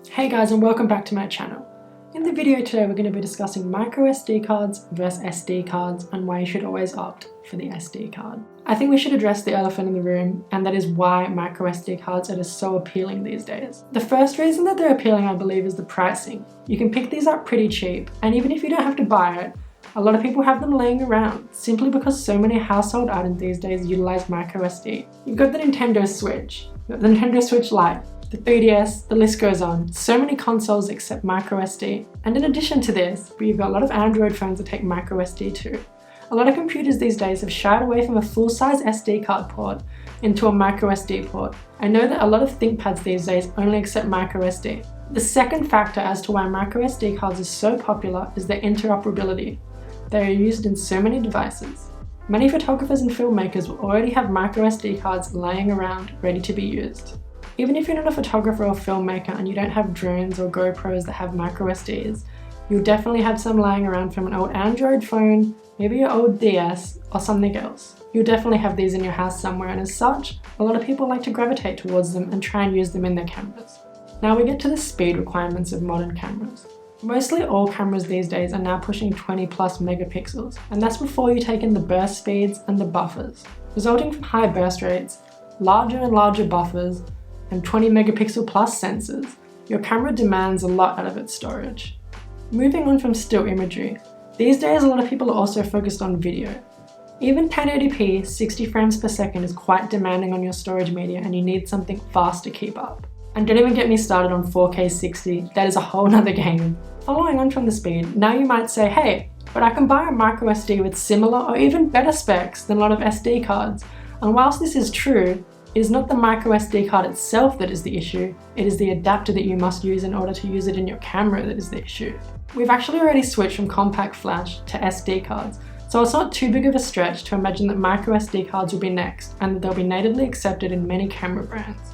Hey guys, and welcome back to my channel. In the video today we're going to be discussing micro SD cards versus SD cards and why you should always opt for the SD card. I think we should address the elephant in the room, and that is why micro SD cards are just so appealing these days. The first reason that they're appealing, I believe, is the pricing. You can pick these up pretty cheap, and even if you don't have to buy it, a lot of people have them laying around simply because so many household items these days utilize micro SD. You've got the Nintendo Switch, you've got the Nintendo Switch Lite, the 3DS, the list goes on. So many consoles accept micro SD. And in addition to this, we've got a lot of Android phones that take micro SD too. A lot of computers these days have shied away from a full-size SD card port into a micro SD port. I know that a lot of ThinkPads these days only accept micro SD. The second factor as to why micro SD cards are so popular is their interoperability. They are used in so many devices. Many photographers and filmmakers will already have micro SD cards laying around ready to be used. Even if you're not a photographer or filmmaker and you don't have drones or GoPros that have micro SDs, you'll definitely have some lying around from an old Android phone, maybe your old DS, or something else. You'll definitely have these in your house somewhere, and as such, a lot of people like to gravitate towards them and try and use them in their cameras. Now we get to the speed requirements of modern cameras. Mostly all cameras these days are now pushing 20 plus megapixels, and that's before you take in the burst speeds and the buffers. Resulting from high burst rates, larger and larger buffers, and 20 megapixel plus sensors, your camera demands a lot out of its storage. Moving on from still imagery, these days a lot of people are also focused on video. Even 1080p 60 frames per second is quite demanding on your storage media, and you need something fast to keep up. And don't even get me started on 4K 60, that is a whole nother game. Following on from the speed, now you might say, hey, but I can buy a micro SD with similar or even better specs than a lot of SD cards. And whilst this is true, it is not the micro SD card itself that is the issue, it is the adapter that you must use in order to use it in your camera that is the issue. We've actually already switched from compact flash to SD cards, so it's not too big of a stretch to imagine that micro SD cards will be next and that they'll be natively accepted in many camera brands.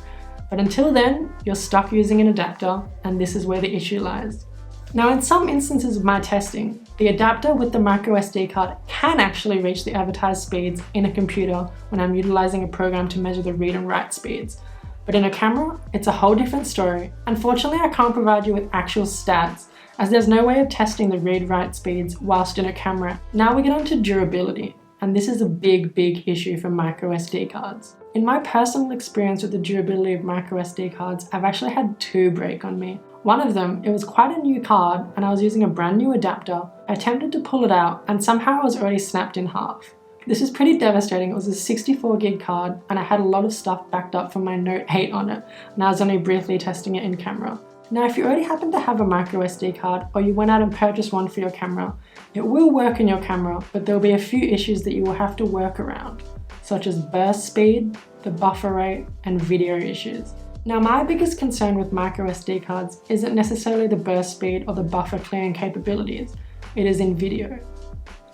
But until then, you're stuck using an adapter, and this is where the issue lies. Now, in some instances of my testing, the adapter with the micro SD card can actually reach the advertised speeds in a computer when I'm utilizing a program to measure the read and write speeds. But in a camera, it's a whole different story. Unfortunately, I can't provide you with actual stats, as there's no way of testing the read-write speeds whilst in a camera. Now we get on to durability, and this is a big issue for micro SD cards. In my personal experience with the durability of micro SD cards, I've actually had two break on me. One of them, it was quite a new card and I was using a brand new adapter. I attempted to pull it out and somehow it was already snapped in half. This is pretty devastating. It was a 64 gig card and I had a lot of stuff backed up from my Note 8 on it, and I was only briefly testing it in camera. Now, if you already happen to have a micro SD card or you went out and purchased one for your camera, it will work in your camera, but there'll be a few issues that you will have to work around, such as burst speed, the buffer rate, and video issues. Now, my biggest concern with micro SD cards isn't necessarily the burst speed or the buffer clearing capabilities, it is in video.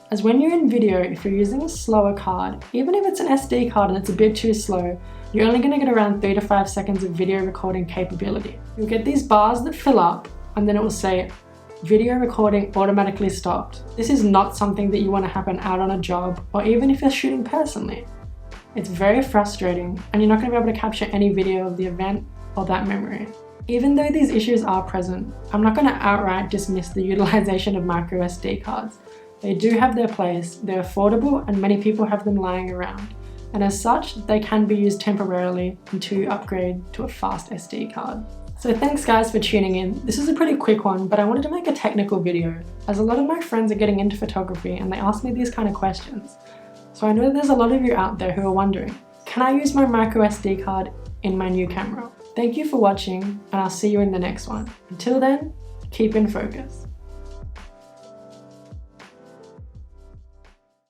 As when you're in video, if you're using a slower card, even if it's an SD card and it's a bit too slow, you're only going to get around 3 to 5 seconds of video recording capability. You'll get these bars that fill up and then it will say, video recording automatically stopped. This is not something that you want to happen out on a job or even if you're shooting personally. It's very frustrating and you're not going to be able to capture any video of the event or that memory. Even though these issues are present, I'm not going to outright dismiss the utilization of micro SD cards. They do have their place, they're affordable and many people have them lying around. And as such, they can be used temporarily until you upgrade to a fast SD card. So thanks guys for tuning in. This is a pretty quick one, but I wanted to make a technical video as a lot of my friends are getting into photography and they ask me these kind of questions. So I know there's a lot of you out there who are wondering, can I use my micro SD card in my new camera? Thank you for watching and I'll see you in the next one. Until then, keep in focus.